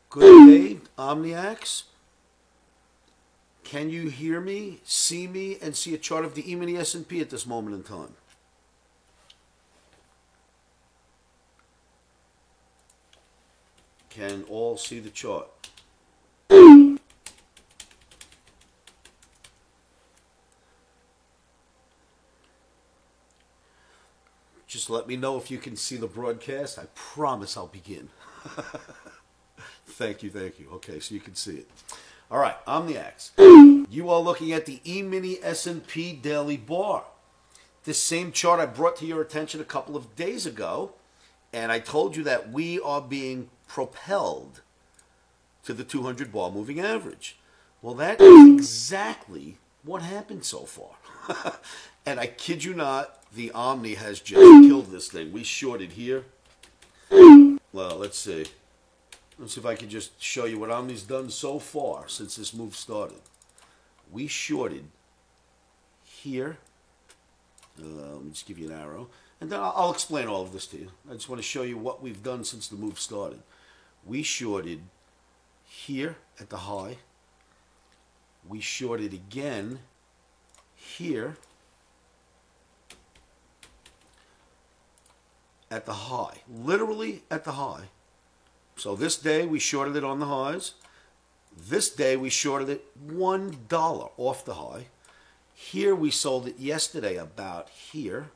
Good day, Omniacs. Can you hear me, see me, and see a chart of the E-mini S&P at this moment in time? Can all see the chart? Just let me know if you can see the broadcast. I promise I'll begin. Thank you, thank you. Okay, so you can see it. All right, Omniacs. You are looking at the E-mini S&P Daily Bar. This same chart I brought to your attention a couple of days ago, and I told you that we are being propelled to the 200 bar moving average. Well, that is exactly what happened so far. And I kid you not, the Omni has just killed this thing. We shorted here. Well, let's see. Let's see if I can just show you what Omni's done so far since this move started. We shorted here. Let me just give you an arrow. And then I'll explain all of this to you. I just want to show you what we've done since the move started. We shorted here at the high. We shorted again here at the high. Literally at the high. So this day we shorted it on the highs. This day we shorted it $1 off the high. Here we sold it yesterday about here.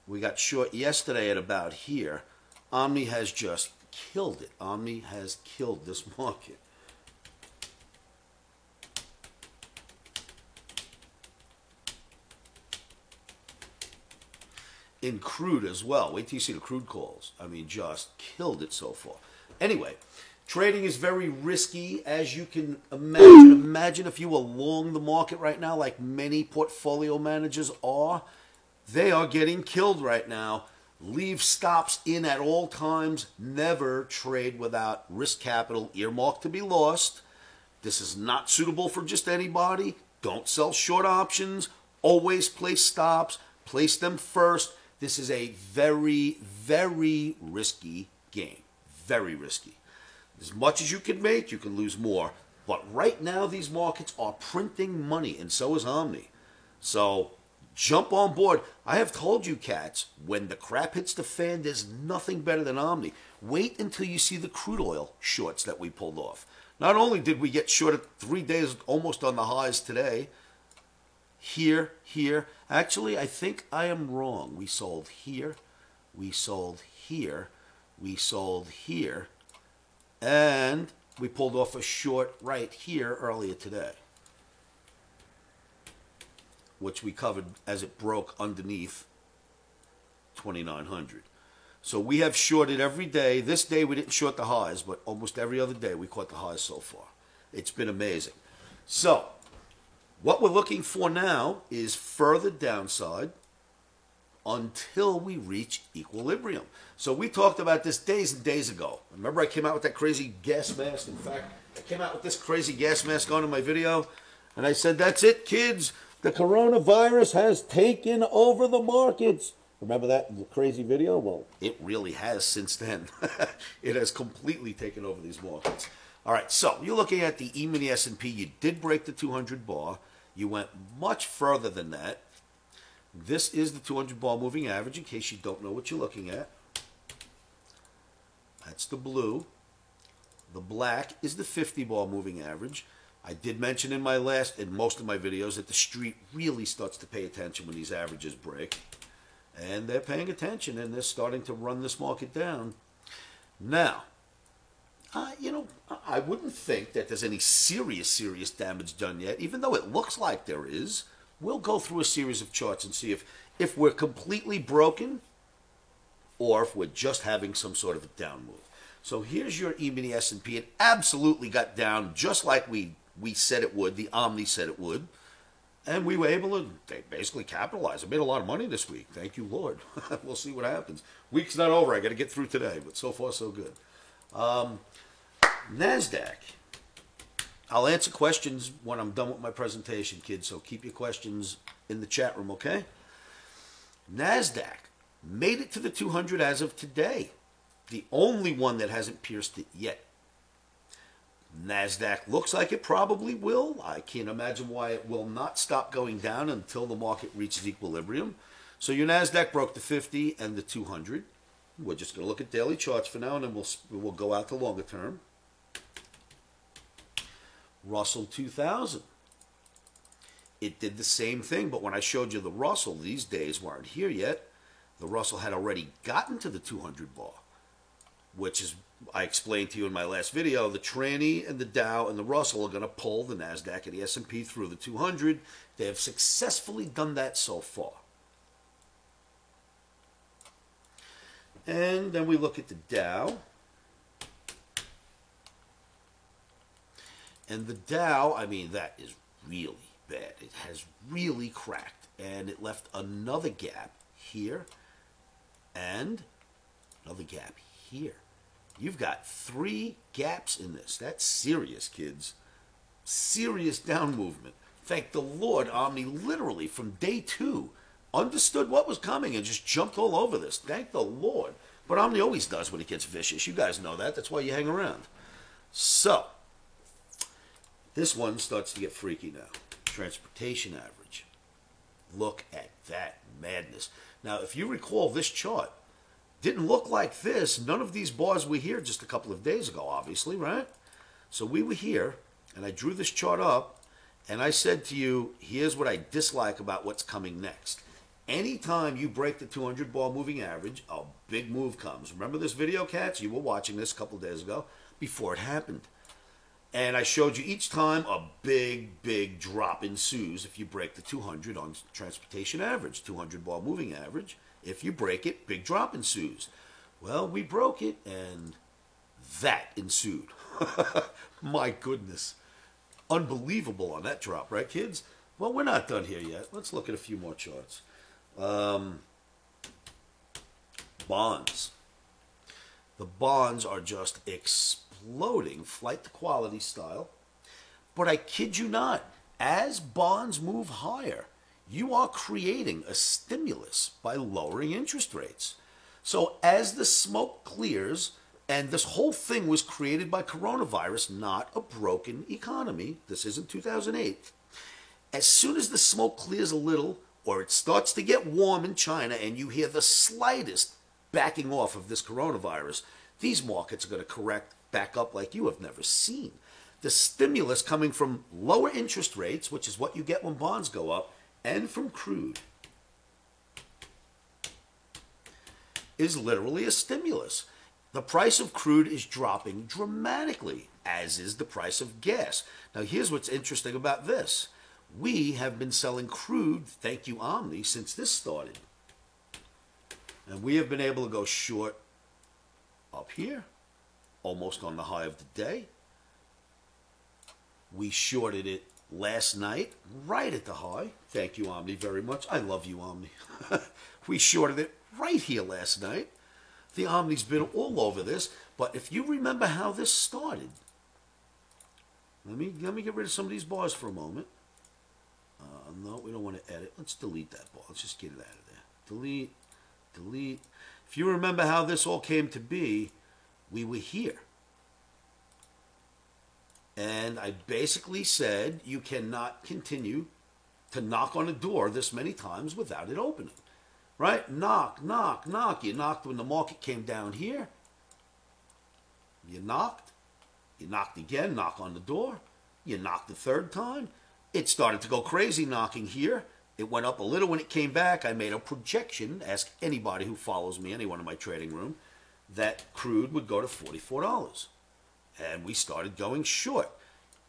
We got short yesterday at about here. Omni has just killed it. Omni has killed this market. In crude as well. Wait till you see the crude calls. I mean, just killed it so far. Anyway, trading is very risky, as you can imagine. Imagine if you were long the market right now, like many portfolio managers are. They are getting killed right now. Leave stops in at all times. Never trade without risk capital earmarked to be lost. This is not suitable for just anybody. Don't sell short options. Always place stops. Place them first. This is a very, very risky game. Very risky. As much as you can make, you can lose more. But right now, these markets are printing money, and so is Omni. So jump on board. I have told you, cats, when the crap hits the fan, there's nothing better than Omni. Wait until you see the crude oil shorts that we pulled off. Not only did we get shorted 3 days almost on the highs today, here. Actually, I think I am wrong. We sold here, we sold here, we sold here, and we pulled off a short right here earlier today, which we covered as it broke underneath 2,900. So we have shorted every day. This day we didn't short the highs, but almost every other day we caught the highs so far. It's been amazing. So what we're looking for now is further downside until we reach equilibrium. So we talked about this days and days ago. Remember I came out with that crazy gas mask? In fact, I came out with this crazy gas mask on in my video, and I said, that's it, kids. The coronavirus has taken over the markets. Remember that crazy video? Well, it really has since then. It has completely taken over these markets. All right, so you're looking at the E-mini S&P. You did break the 200 bar. You went much further than that. This is the 200 bar moving average, in case you don't know what you're looking at. That's the blue. The black is the 50 bar moving average. I did mention in most of my videos that the street really starts to pay attention when these averages break. And they're paying attention, and they're starting to run this market down. Now, I wouldn't think that there's any serious damage done yet, even though it looks like there is. We'll go through a series of charts and see if we're completely broken or if we're just having some sort of a down move. So here's your E-mini S&P. It absolutely got down just like we said it would. The Omni said it would. And we were able to basically capitalize. I made a lot of money this week. Thank you, Lord. We'll see what happens. Week's not over. I got to get through today, but so far so good. NASDAQ. I'll answer questions when I'm done with my presentation, kids, so keep your questions in the chat room, okay? NASDAQ made it to the 200 as of today. The only one that hasn't pierced it yet. NASDAQ looks like it probably will. I can't imagine why it will not stop going down until the market reaches equilibrium. So your NASDAQ broke the 50 and the 200. We're just going to look at daily charts for now, and then we'll go out to longer term. Russell 2000. It did the same thing, but when I showed you the Russell, these days weren't here yet. The Russell had already gotten to the 200 bar, which is, I explained to you in my last video, the tranny and the Dow and the Russell are going to pull the NASDAQ and the S&P through the 200. They have successfully done that so far. And then we look at the Dow. And the Dow, I mean, that is really bad. It has really cracked. And it left another gap here and another gap here. You've got 3 gaps in this. That's serious, kids. Serious down movement. Thank the Lord, Omni literally from day 2 understood what was coming and just jumped all over this. Thank the Lord. But Omni always does when it gets vicious. You guys know that. That's why you hang around. So, this one starts to get freaky now. Transportation average. Look at that madness. Now, if you recall, this chart didn't look like this. None of these bars were here just a couple of days ago, obviously, right? So we were here, and I drew this chart up, and I said to you, here's what I dislike about what's coming next. Anytime you break the 200 bar moving average, a big move comes. Remember this video, cats? You were watching this a couple of days ago before it happened. And I showed you each time a big, big drop ensues if you break the 200 on transportation average, 200 bar moving average. If you break it, big drop ensues. Well, we broke it, and that ensued. My goodness. Unbelievable on that drop, right, kids? Well, we're not done here yet. Let's look at a few more charts. Bonds. The bonds are just exploding, flight to quality style. But I kid you not, as bonds move higher, you are creating a stimulus by lowering interest rates. So as the smoke clears, and this whole thing was created by coronavirus, not a broken economy. This isn't 2008. As soon as the smoke clears a little, or it starts to get warm in China, and you hear the slightest backing off of this coronavirus, these markets are going to correct back up like you have never seen. The stimulus coming from lower interest rates, which is what you get when bonds go up, and from crude, is literally a stimulus. The price of crude is dropping dramatically, as is the price of gas. Now, here's what's interesting about this. We have been selling crude, thank you, Omni, since this started. And we have been able to go short up here, almost on the high of the day. We shorted it last night, right at the high. Thank you, Omni, very much. I love you, Omni. We shorted it right here last night. The Omni's been all over this, but if you remember how this started, let me get rid of some of these bars for a moment. No, we don't want to edit. Let's delete that bar. Let's just get it out of there. Delete, delete. If you remember how this all came to be, we were here. And I basically said you cannot continue to knock on a door this many times without it opening. Right? Knock, knock, knock. You knocked when the market came down here. You knocked. You knocked again, knock on the door. You knocked the third time. It started to go crazy knocking here. It went up a little when it came back. I made a projection, ask anybody who follows me, anyone in my trading room, that crude would go to $44. And we started going short.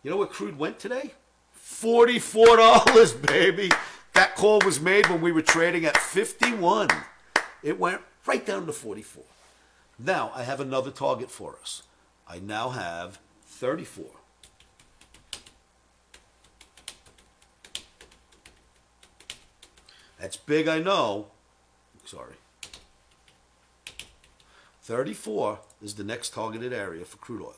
You know where crude went today? $44, baby. That call was made when we were trading at 51. It went right down to 44. Now, I have another target for us. I now have 34. That's big, I know. Sorry. 34 is the next targeted area for crude oil.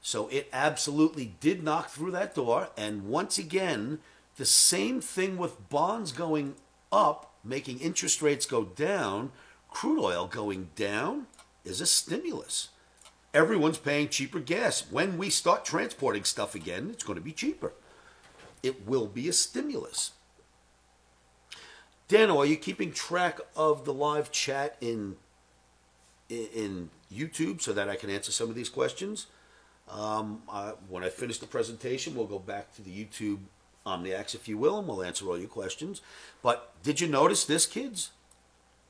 So it absolutely did knock through that door. And once again, the same thing with bonds going up, making interest rates go down, crude oil going down, is a stimulus. Everyone's paying cheaper gas. When we start transporting stuff again, it's going to be cheaper. It will be a stimulus. Dano, are you keeping track of the live chat in YouTube so that I can answer some of these questions? When I finish the presentation, we'll go back to the YouTube Omniacs, if you will, and we'll answer all your questions. But did you notice this, kids?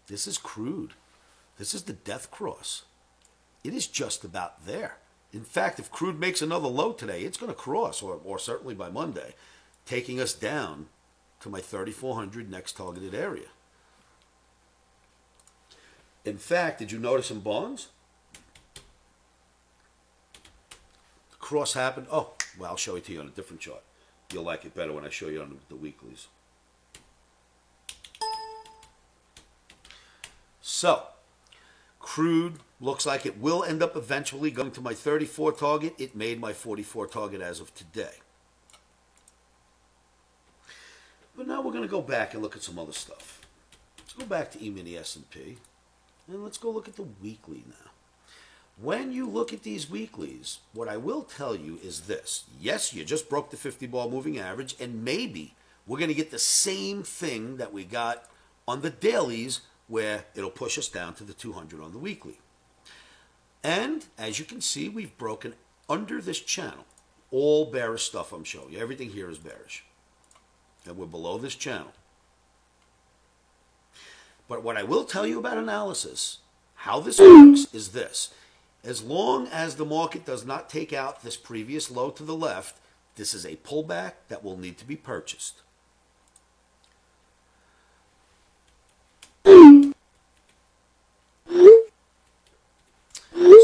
This is crude. This is the death cross. It is just about there. In fact, if crude makes another low today, it's going to cross, or certainly by Monday, taking us down to my 3,400 next targeted area. In fact, did you notice in bonds? The cross happened. Oh, well, I'll show it to you on a different chart. You'll like it better when I show you on the weeklies. So, crude looks like it will end up eventually going to my 34 target. It made my 44 target as of today. But now we're going to go back and look at some other stuff. Let's go back to E-mini S&P, and let's go look at the weekly now. When you look at these weeklies, what I will tell you is this. Yes, you just broke the 50-bar moving average, and maybe we're going to get the same thing that we got on the dailies, where it'll push us down to the 200 on the weekly. And as you can see, we've broken under this channel. All bearish stuff I'm showing you. Everything here is bearish. And we're below this channel. But what I will tell you about analysis, how this works, is this. As long as the market does not take out this previous low to the left, this is a pullback that will need to be purchased.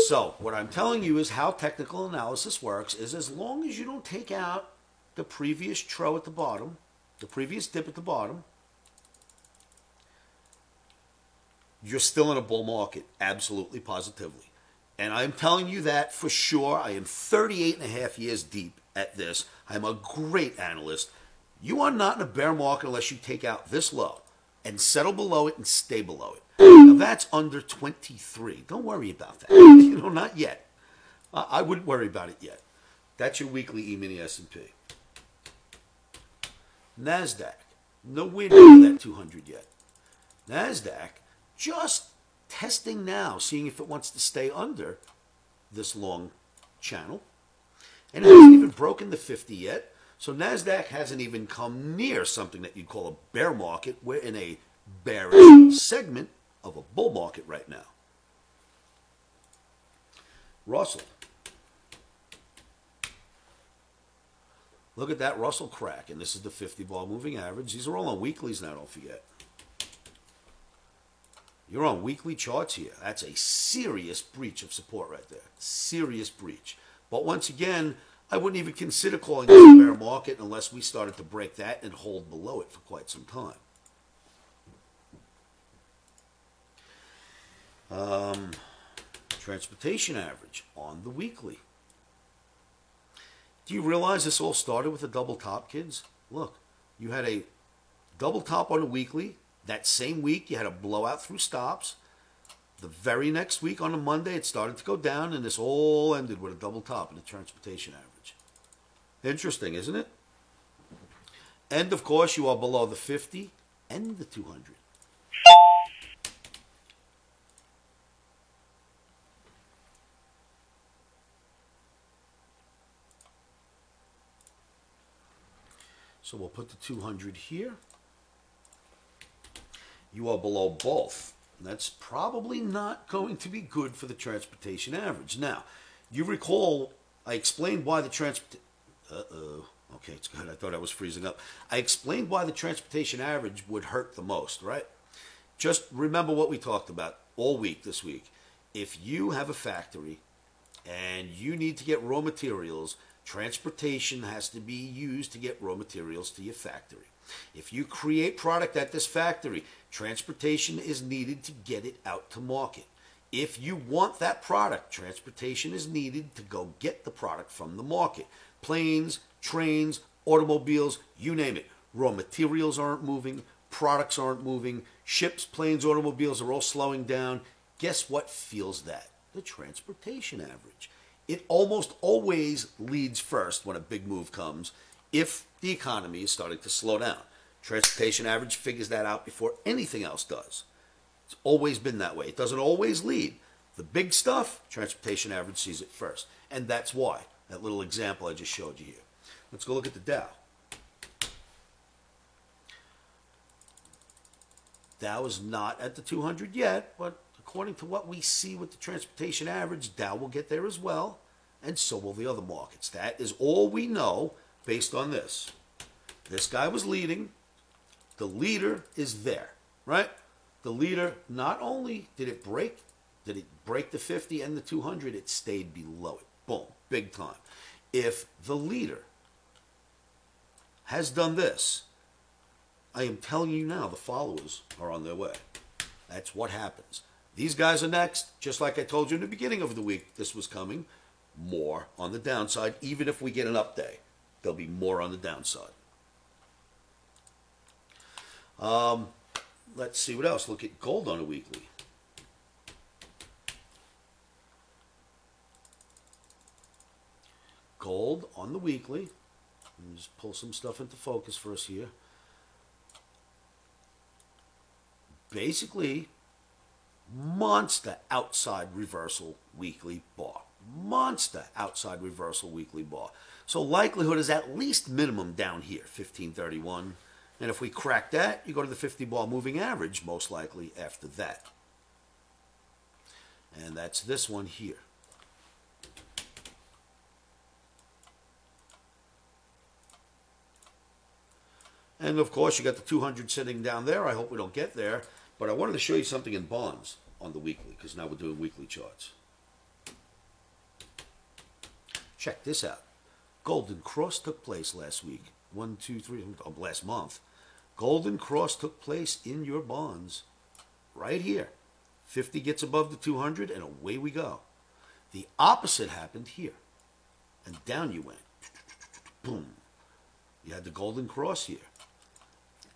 So, what I'm telling you is how technical analysis works is as long as you don't take out the previous trough at the bottom, the previous dip at the bottom, you're still in a bull market, absolutely, positively. And I'm telling you that for sure. I am 38 and a half years deep at this. I'm a great analyst. You are not in a bear market unless you take out this low and settle below it and stay below it. Now, that's under 23. Don't worry about that. Not yet. I wouldn't worry about it yet. That's your weekly E-mini S&P. NASDAQ. Nowhere near that 200 yet. NASDAQ just testing now, seeing if it wants to stay under this long channel. And it hasn't even broken the 50 yet. So NASDAQ hasn't even come near something that you'd call a bear market. We're in a bearish segment of a bull market right now. Russell. Look at that Russell crack, and this is the 50-bar moving average. These are all on weeklies now, don't forget. You're on weekly charts here. That's a serious breach of support right there. Serious breach. But once again, I wouldn't even consider calling this a bear market unless we started to break that and hold below it for quite some time. Transportation average on the weekly. Do you realize this all started with a double top, kids? Look, you had a double top on the weekly. That same week, you had a blowout through stops. The very next week on a Monday, it started to go down, and this all ended with a double top in the transportation average. Interesting, isn't it? And, of course, you are below the 50 and the 200. So we'll put the 200 here. You are below both. That's probably not going to be good for the transportation average. Now, you recall I explained why the okay, it's good. I thought I was freezing up. I explained why the transportation average would hurt the most, right? Just remember what we talked about all week this week. If you have a factory and you need to get raw materials, transportation has to be used to get raw materials to your factory. If you create product at this factory, transportation is needed to get it out to market. If you want that product, transportation is needed to go get the product from the market. Planes, trains, automobiles, you name it. Raw materials aren't moving, products aren't moving, ships, planes, automobiles are all slowing down. Guess what feels that? The transportation average. It almost always leads first when a big move comes if the economy is starting to slow down. Transportation average figures that out before anything else does. It's always been that way. It doesn't always lead. The big stuff, transportation average sees it first. And that's why. That little example I just showed you here. Let's go look at the Dow. Dow is not at the 200 yet, but according to what we see with the transportation average, Dow will get there as well, and so will the other markets. That is all we know based on this. This guy was leading. The leader is there, right? The leader, not only did it break the 50 and the 200, it stayed below it. Boom, big time. If the leader has done this, I am telling you now, the followers are on their way. That's what happens. These guys are next. Just like I told you in the beginning of the week, this was coming. More on the downside. Even if we get an up day, there'll be more on the downside. Let's see what else. Look at gold on a weekly. Gold on the weekly. Let me just pull some stuff into focus for us here. Basically, monster outside reversal weekly bar. Monster outside reversal weekly bar. So likelihood is at least minimum down here, 1531. And if we crack that, you go to the 50 bar moving average, most likely after that. And that's this one here. And of course, you got the 200 sitting down there. I hope we don't get there. But I wanted to show you something in bonds on the weekly, because now we're doing weekly charts. Check this out. Golden Cross took place last week. Last month. Golden Cross took place in your bonds right here. 50 gets above the 200 and away we go. The opposite happened here. And down you went. Boom. You had the Golden Cross here.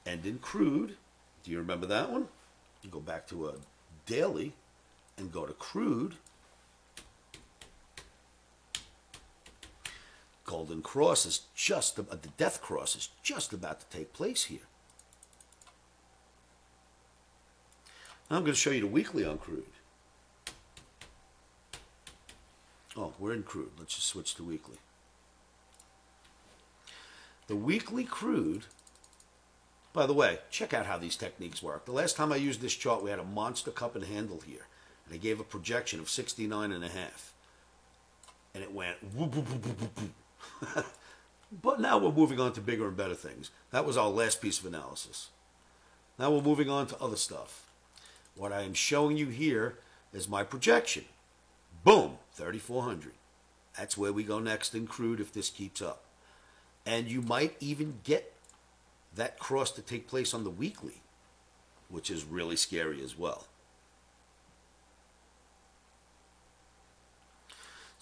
And in crude, do you remember that one? You go back to a daily and go to crude. Golden Cross is just, the death cross is just about to take place here. Now I'm going to show you the weekly on crude. Oh, we're in crude. Let's just switch to weekly. The weekly crude, by the way, check out how these techniques work. The last time I used this chart, we had a monster cup and handle here. And I gave a projection of 69.5. And it went whoop, whoop, whoop, whoop, whoop. But now we're moving on to bigger and better things. That was our last piece of analysis. Now we're moving on to other stuff. What I am showing you here is my projection. Boom, 3,400. That's where we go next in crude if this keeps up. And you might even get that cross to take place on the weekly, which is really scary as well.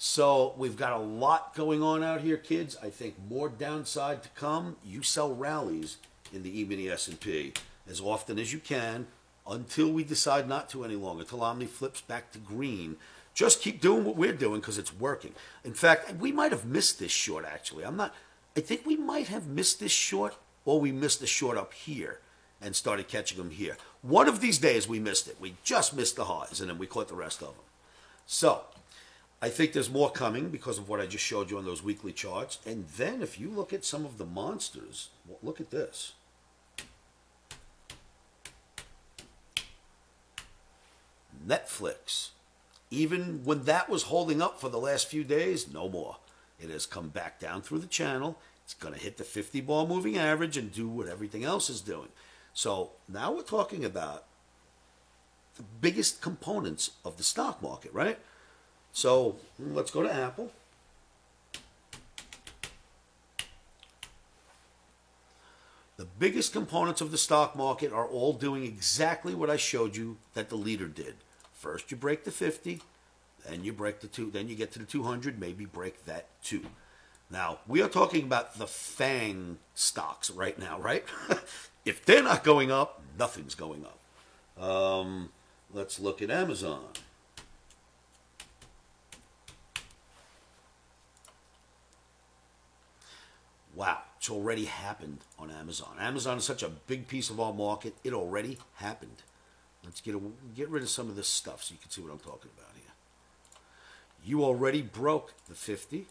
So we've got a lot going on out here, kids. I think more downside to come. You sell rallies in the E-mini S&P as often as you can until we decide not to any longer, until Omni flips back to green. Just keep doing what we're doing because it's working. In fact, we might have missed this short, actually. I think we might have missed this short, or we missed the short up here and started catching them here. One of these days we missed it. We just missed the highs, and then we caught the rest of them. So I think there's more coming because of what I just showed you on those weekly charts. And then if you look at some of the monsters, well, look at this. Netflix. Even when that was holding up for the last few days, no more. It has come back down through the channel. It's going to hit the 50 bar moving average and do what everything else is doing. So now we're talking about the biggest components of the stock market, right? So let's go to Apple. The biggest components of the stock market are all doing exactly what I showed you that the leader did. First you break the 50, then you break the 2, then you get to the 200, maybe break that too. Now, we are talking about the FANG stocks right now, right? If they're not going up, nothing's going up. Let's look at Amazon. Wow, it's already happened on Amazon. Amazon is such a big piece of our market. It already happened. Let's get rid of some of this stuff so you can see what I'm talking about here. You already broke the 50.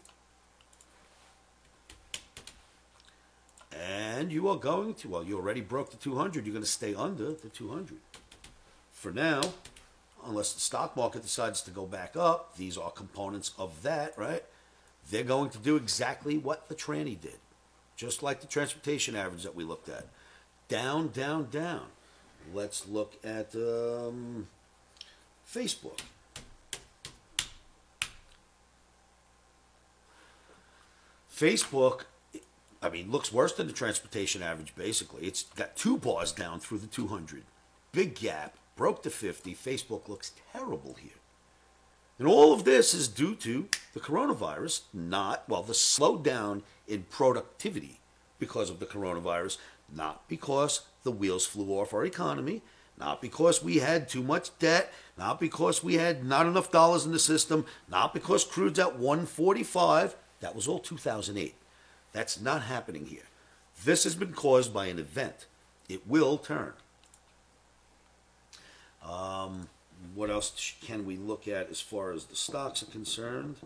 And you are going to, well, you already broke the 200. You're going to stay under the 200. For now, unless the stock market decides to go back up, these are components of that, right? They're going to do exactly what the tranny did. Just like the transportation average that we looked at. Down, down, down. Let's look at Facebook. Facebook, I mean, looks worse than the transportation average, basically. It's got 2 bars down through the 200. Big gap, broke the 50. Facebook looks terrible here. And all of this is due to the coronavirus, the slowdown in productivity because of the coronavirus, not because the wheels flew off our economy, not because we had too much debt, not because we had not enough dollars in the system, not because crude's at 145. That was all 2008. That's not happening here. This has been caused by an event. It will turn. What else can we look at as far as the stocks are concerned?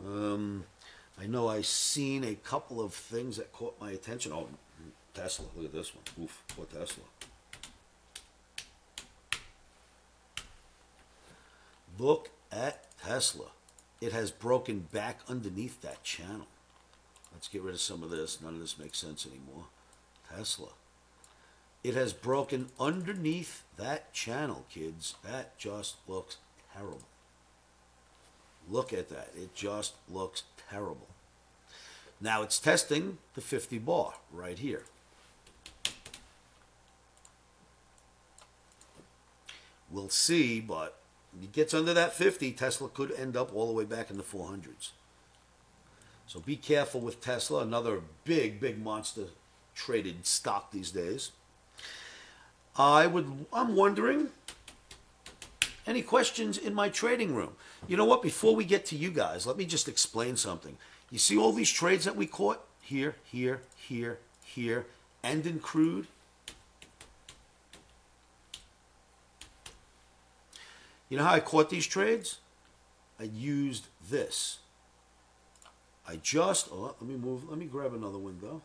I know I've seen a couple of things that caught my attention. Oh, Tesla. Look at this one. Oof, poor Tesla. Look at Tesla. It has broken back underneath that channel. Let's get rid of some of this. None of this makes sense anymore. Tesla. It has broken underneath that channel, kids. That just looks terrible. Look at that. It just looks terrible. Now it's testing the 50 bar right here. We'll see, but when it gets under that 50, Tesla could end up all the way back in the 400s. So be careful with Tesla, another big, big monster traded stock these days. I'm wondering, any questions in my trading room? You know what? Before we get to you guys, let me just explain something. You see all these trades that we caught? Here, here, here, here, and in crude? You know how I caught these trades? I used this. Let me grab another window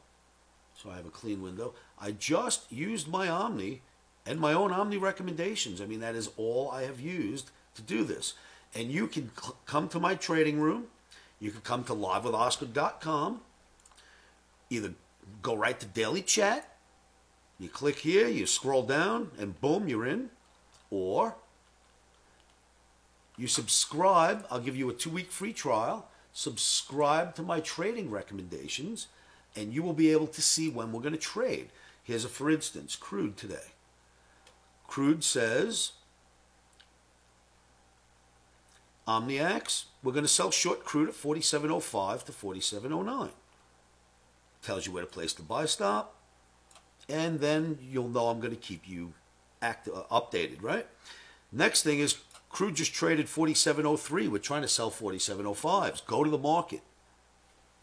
so I have a clean window. I just used my Omni and my own Omni recommendations. I mean, that is all I have used to do this. And you can come to my trading room. You can come to livewithoscar.com. Either go right to Daily Chat. You click here, you scroll down, and boom, you're in. Or you subscribe. I'll give you a 2-week free trial. Subscribe to my trading recommendations, and you will be able to see when we're going to trade. Here's for instance, crude today. Crude says, Omniacs, we're going to sell short crude at 47.05 to 47.09. Tells you where to place the buy stop, and then you'll know I'm going to keep you updated, right? Next thing is, crude just traded 47.03. We're trying to sell 47.05s. Go to the market.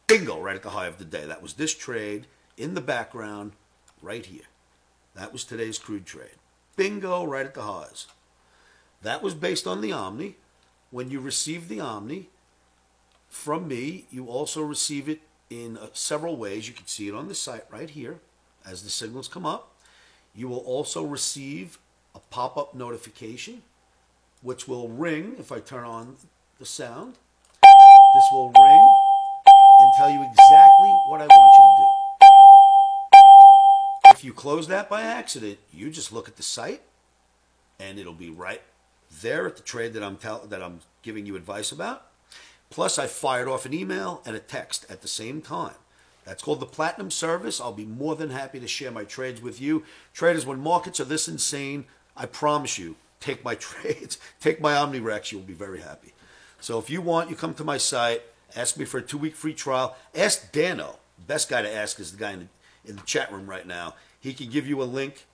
Bingo, right at the high of the day. That was this trade in the background right here. That was today's crude trade. Bingo, right at the highs. That was based on the Omni. When you receive the Omni from me, you also receive it in several ways. You can see it on the site right here as the signals come up. You will also receive a pop-up notification, which will ring if I turn on the sound. This will ring and tell you exactly what I want you to do. If you close that by accident, you just look at the site, and it'll be right there at the trade that I'm giving you advice about. Plus, I fired off an email and a text at the same time. That's called the Platinum Service. I'll be more than happy to share my trades with you. Traders, when markets are this insane, I promise you, take my trades, take my OmniRex, you'll be very happy. So if you want, you come to my site, ask me for a 2-week free trial. Ask Dano. Best guy to ask is the guy in the chat room right now. He can give you a link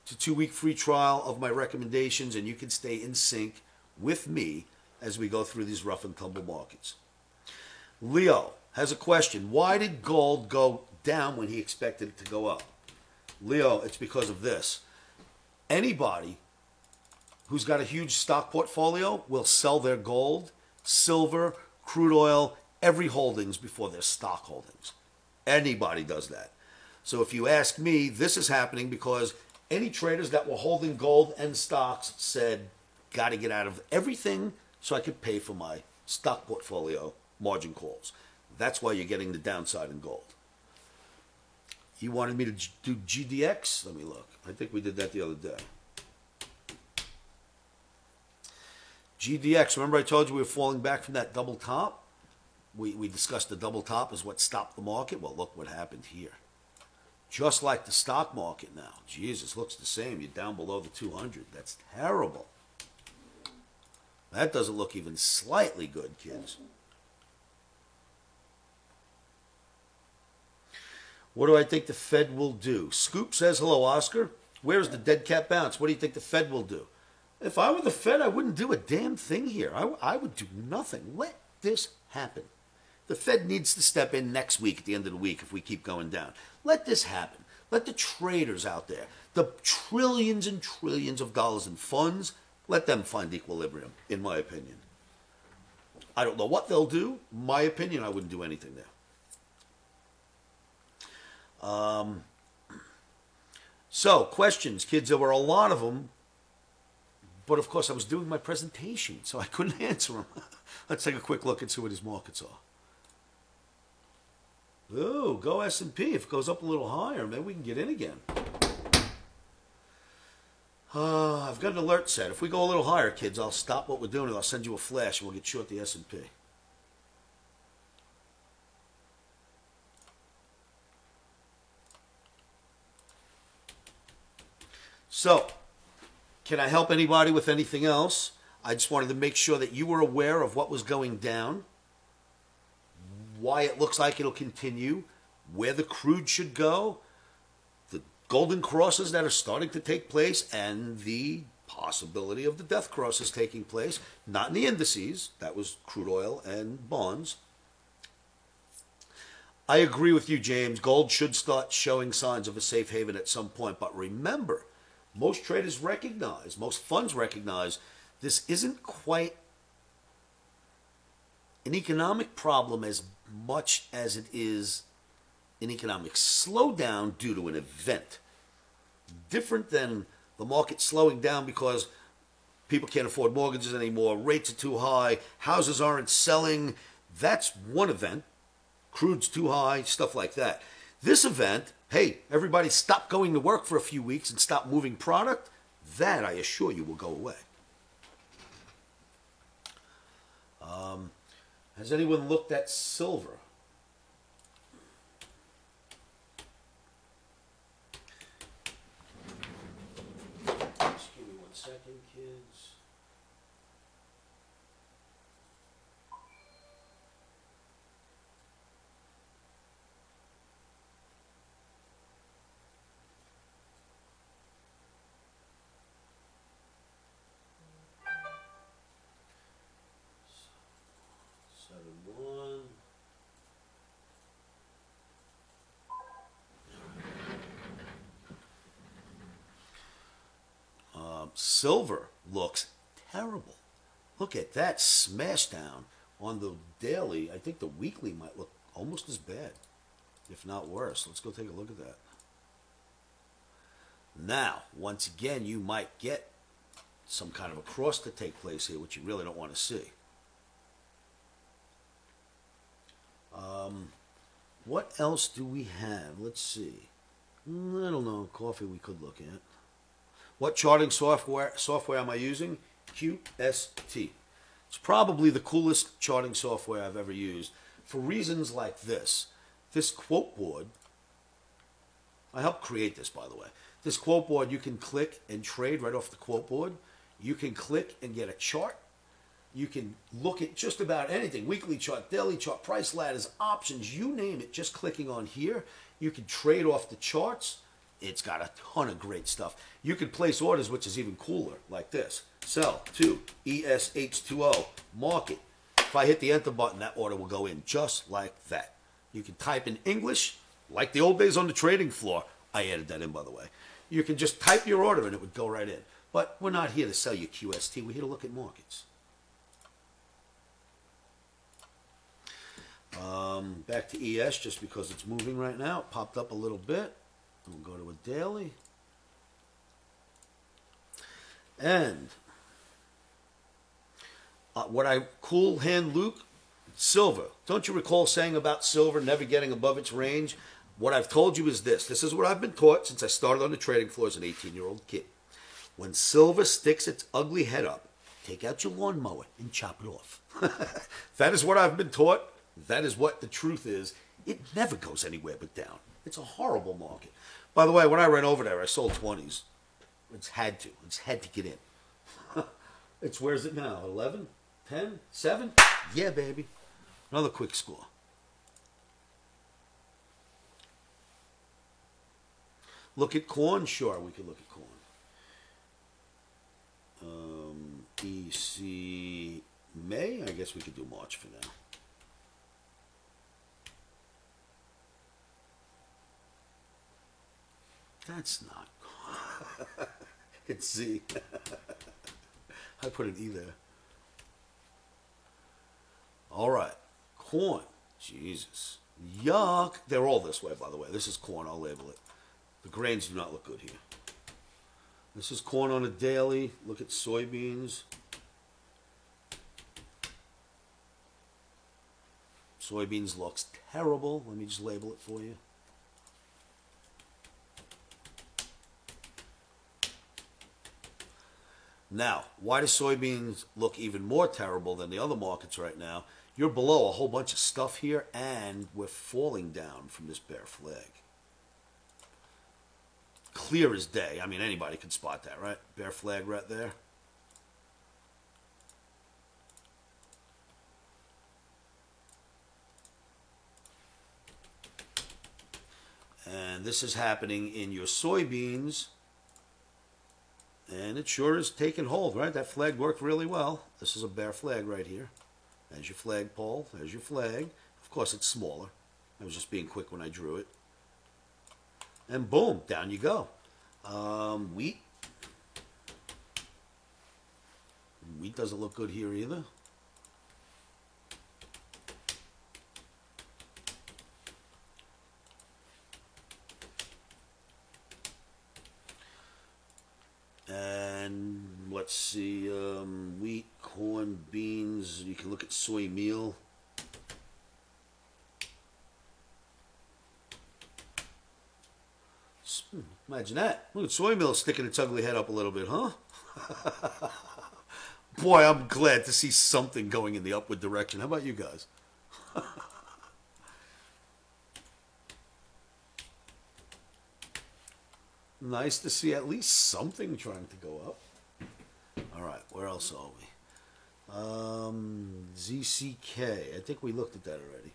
to 2-week free trial of my recommendations, and you can stay in sync with me as we go through these rough and tumble markets. Leo has a question. Why did gold go down when he expected it to go up? Leo, it's because of this. Anybody who's got a huge stock portfolio will sell their gold, silver, crude oil, every holdings before their stock holdings. Anybody does that. So if you ask me, this is happening because any traders that were holding gold and stocks said, got to get out of everything so I could pay for my stock portfolio margin calls. That's why you're getting the downside in gold. You wanted me to do GDX? Let me look. I think we did that the other day. GDX, remember I told you we were falling back from that double top? We discussed the double top as what stopped the market. Well, look what happened here. Just like the stock market now. Jesus, looks the same. You're down below the 200. That's terrible. That doesn't look even slightly good, kids. What do I think the Fed will do? Scoop says, hello, Oscar. Where's the dead cat bounce? What do you think the Fed will do? If I were the Fed, I wouldn't do a damn thing here. I would do nothing. Let this happen. The Fed needs to step in next week at the end of the week if we keep going down. Let this happen. Let the traders out there, the trillions and trillions of dollars in funds, let them find equilibrium, in my opinion. I don't know what they'll do. My opinion, I wouldn't do anything there. So, questions, kids. There were a lot of them, but of course I was doing my presentation, so I couldn't answer them. Let's take a quick look and see what his markets are. Oh, go S&P. If it goes up a little higher, maybe we can get in again. I've got an alert set. If we go a little higher, kids, I'll stop what we're doing and I'll send you a flash and we'll get short the S&P. So, can I help anybody with anything else? I just wanted to make sure that you were aware of what was going down, why it looks like it'll continue, where the crude should go, the golden crosses that are starting to take place, and the possibility of the death crosses taking place, not in the indices, that was crude oil and bonds. I agree with you, James. Gold should start showing signs of a safe haven at some point, but remember, most traders recognize, most funds recognize, this isn't quite an economic problem as much as it is an economic slowdown due to an event. Different than the market slowing down because people can't afford mortgages anymore, rates are too high, houses aren't selling. That's one event. Crude's too high, stuff like that. This event, hey, everybody stop going to work for a few weeks and stop moving product, that I assure you will go away. Has anyone looked at silver? Just give me 1 second, kids. Silver looks terrible. Look at that smash down on the daily. I think the weekly might look almost as bad, if not worse. Let's go take a look at that. Now, once again, you might get some kind of a cross to take place here, which you really don't want to see. What else do we have? Let's see. I don't know. Coffee we could look at. What charting software am I using? QST. It's probably the coolest charting software I've ever used for reasons like this. This quote board, I helped create this, by the way. This quote board, you can click and trade right off the quote board. You can click and get a chart. You can look at just about anything, weekly chart, daily chart, price ladders, options, you name it, just clicking on here. You can trade off the charts. It's got a ton of great stuff. You can place orders, which is even cooler, like this. Sell to ESH2O, market. If I hit the enter button, that order will go in just like that. You can type in English, like the old days on the trading floor. I added that in, by the way. You can just type your order and it would go right in. But we're not here to sell you QST. We're here to look at markets. Back to ES, just because it's moving right now. It popped up a little bit. We'll go to a daily. And what I cool hand Luke, silver. Don't you recall saying about silver never getting above its range? What I've told you is this. This is what I've been taught since I started on the trading floor as an 18-year-old kid. When silver sticks its ugly head up, take out your lawnmower and chop it off. That is what I've been taught. That is what the truth is. It never goes anywhere but down. It's a horrible market. By the way, when I ran over there, I sold 20s. It's had to. It's had to get in. It's, where's it now? 11? 10? 7? Yeah, baby. Another quick score. Look at corn? Sure, we could look at corn. EC May? I guess we could do March for now. That's not. It's Z. I put an E there. All right. Corn. Jesus. Yuck. They're all this way, by the way. This is corn. I'll label it. The grains do not look good here. This is corn on a daily. Look at soybeans. Soybeans looks terrible. Let me just label it for you. Now, why do soybeans look even more terrible than the other markets right now? You're below a whole bunch of stuff here, and we're falling down from this bear flag. Clear as day. I mean, anybody can spot that, right? Bear flag right there. And this is happening in your soybeans. And it sure is taking hold, right? That flag worked really well. This is a bear flag right here. There's your flagpole. There's your flag. Of course, it's smaller. I was just being quick when I drew it. And boom, down you go. Wheat. Wheat doesn't look good here either. And let's see, wheat, corn, beans. You can look at soy meal. Imagine that. Look at soy meal sticking its ugly head up a little bit, huh? Boy, I'm glad to see something going in the upward direction. How about you guys? Nice to see at least something trying to go up. All right, where else are we? ZCK. I think we looked at that already.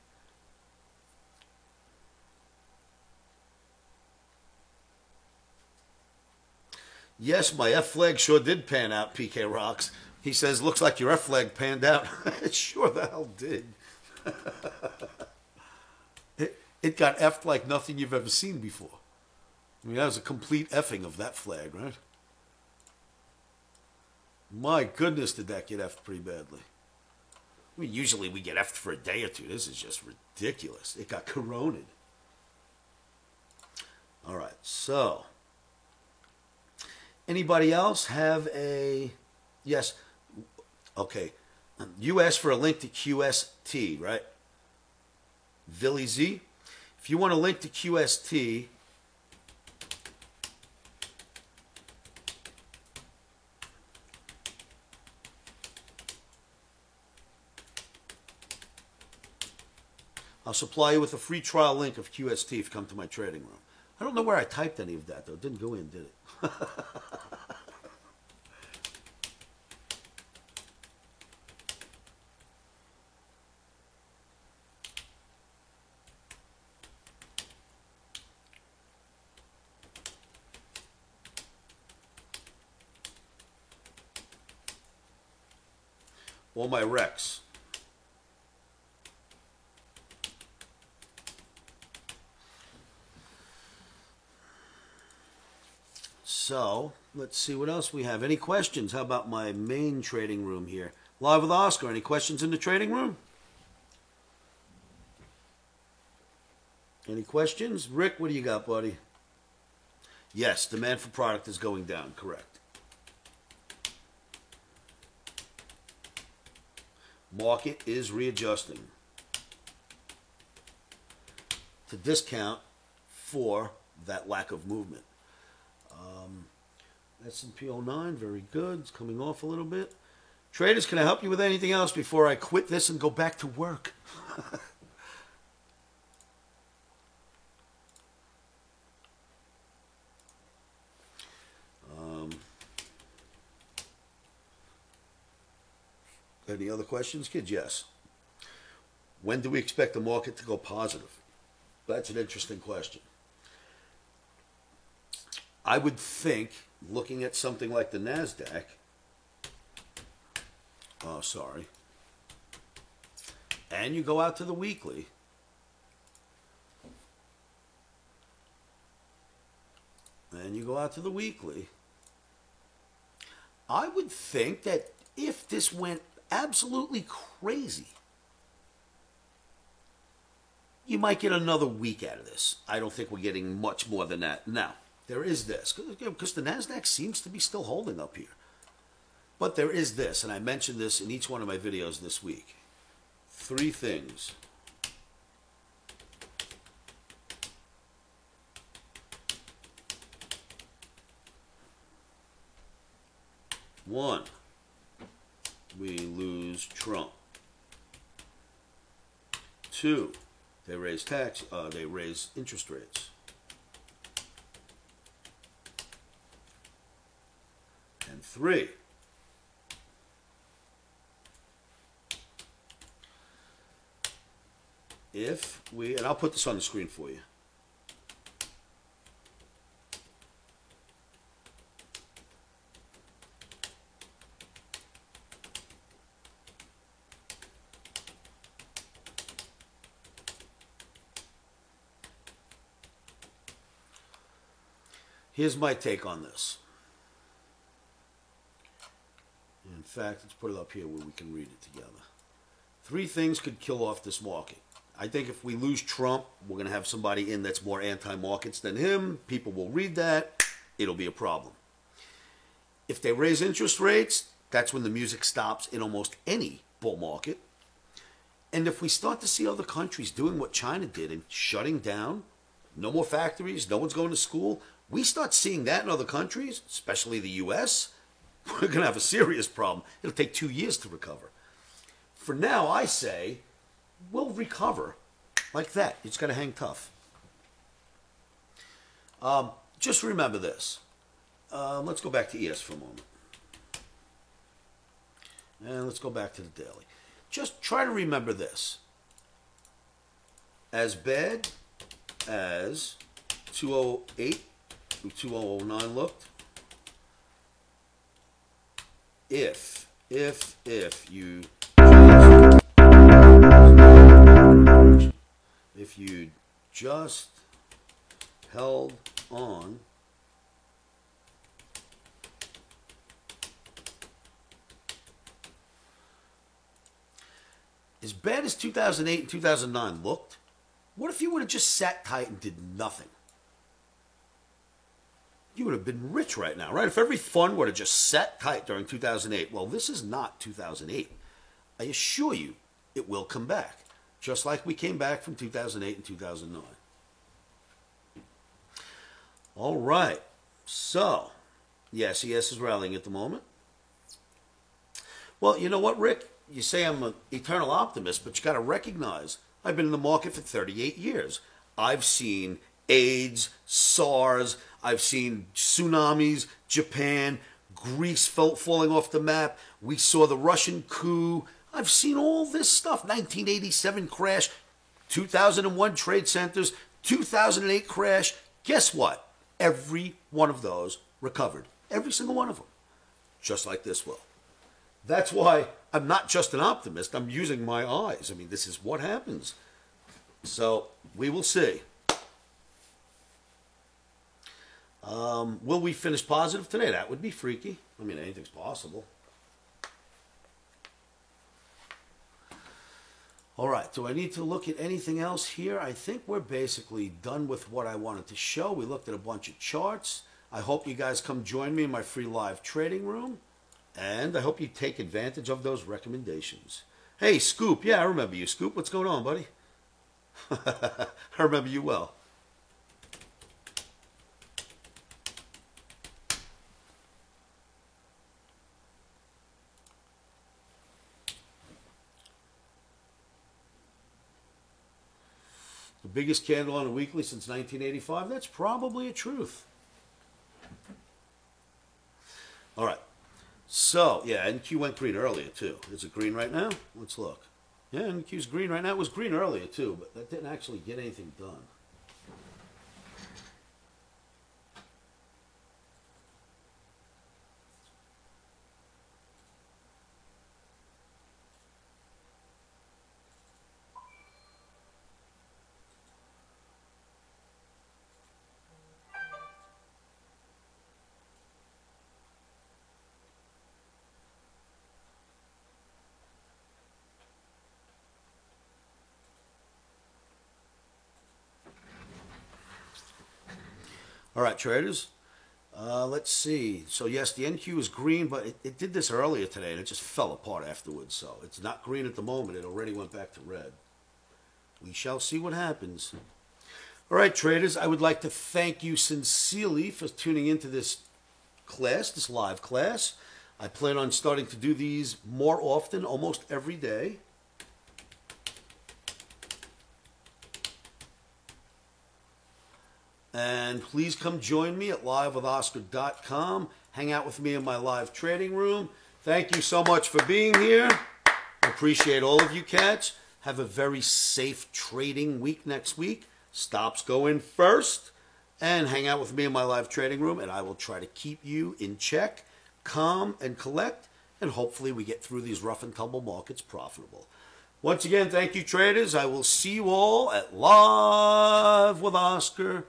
Yes, my F flag sure did pan out, PK Rocks. He says, looks like your F flag panned out. It sure the hell did. It got F'd like nothing you've ever seen before. I mean, that was a complete effing of that flag, right? My goodness, did that get F'd pretty badly. I mean, usually we get F'd for a day or two. This is just ridiculous. It got coroned. All right, so anybody else have a... Yes. Okay. You asked for a link to QST, right? Villy Z. If you want a link to QST... I'll supply you with a free trial link of QST if you come to my trading room. I don't know where I typed any of that, though. It didn't go in, did it? all my recs. So, let's see what else we have. Any questions? How about my main trading room here? Live with Oscar. Any questions in the trading room? Any questions? Rick, what do you got, buddy? Yes, demand for product is going down. Correct. Market is readjusting to discount for that lack of movement. S&P 09, very good. It's coming off a little bit. Traders, can I help you with anything else before I quit this and go back to work? Any other questions, kids? Yes. When do we expect the market to go positive? That's an interesting question. I would think, looking at something like the NASDAQ, and you go out to the weekly, I would think that if this went absolutely crazy, you might get another week out of this. I don't think we're getting much more than that. Now, there is this, because the NASDAQ seems to be still holding up here. But there is this, and I mentioned this in each one of my videos this week. 3 things. One, we lose Trump. 2, they raise interest rates. And 3, and I'll put this on the screen for you. Here's my take on this. In fact, let's put it up here where we can read it together. 3 things could kill off this market. I think if we lose Trump, we're going to have somebody in that's more anti-markets than him. People will read that. It'll be a problem. If they raise interest rates, that's when the music stops in almost any bull market. And if we start to see other countries doing what China did and shutting down, no more factories, no one's going to school, we start seeing that in other countries, especially the U.S., we're going to have a serious problem. It'll take 2 years to recover. For now, I say, we'll recover like that. It's got to hang tough. Just remember this. Let's go back to ES for a moment. And let's go back to the daily. Just try to remember this. As bad as 2008 through 2009 looked, if you just held on as bad as 2008 and 2009 looked, what if you would have just sat tight and did nothing? You would have been rich right now, right? If every fund would have just sat tight during 2008. Well, this is not 2008. I assure you it will come back, just like we came back from 2008 and 2009. All right. So, yes, ES is rallying at the moment. Well, you know what, Rick? You say I'm an eternal optimist, but you got to recognize I've been in the market for 38 years. I've seen AIDS, SARS, I've seen tsunamis, Japan, Greece falling off the map. We saw the Russian coup. I've seen all this stuff. 1987 crash, 2001 trade centers, 2008 crash. Guess what? Every one of those recovered. Every single one of them. Just like this will. That's why I'm not just an optimist. I'm using my eyes. I mean, this is what happens. So we will see. Will we finish positive today? That would be freaky. I mean, anything's possible. All right, do I need to look at anything else here? I think we're basically done with what I wanted to show. We looked at a bunch of charts. I hope you guys come join me in my free live trading room. And I hope you take advantage of those recommendations. Hey, Scoop. Yeah, I remember you, Scoop. What's going on, buddy? I remember you well. The biggest candle on a weekly since 1985? That's probably a truth. All right. So, yeah, NQ went green earlier, too. Is it green right now? Let's look. Yeah, NQ's green right now. It was green earlier, too, but that didn't actually get anything done. All right, traders. Let's see. So, yes, the NQ is green, but it did this earlier today, and it just fell apart afterwards. So, it's not green at the moment. It already went back to red. We shall see what happens. All right, traders, I would like to thank you sincerely for tuning into this class, this live class. I plan on starting to do these more often, almost every day. And please come join me at livewithoscar.com. Hang out with me in my live trading room. Thank you so much for being here. I appreciate all of you cats. Have a very safe trading week next week. Stops go in first. And hang out with me in my live trading room, and I will try to keep you in check, calm, and collect. And hopefully we get through these rough and tumble markets profitable. Once again, thank you, traders. I will see you all at livewithoscar.com.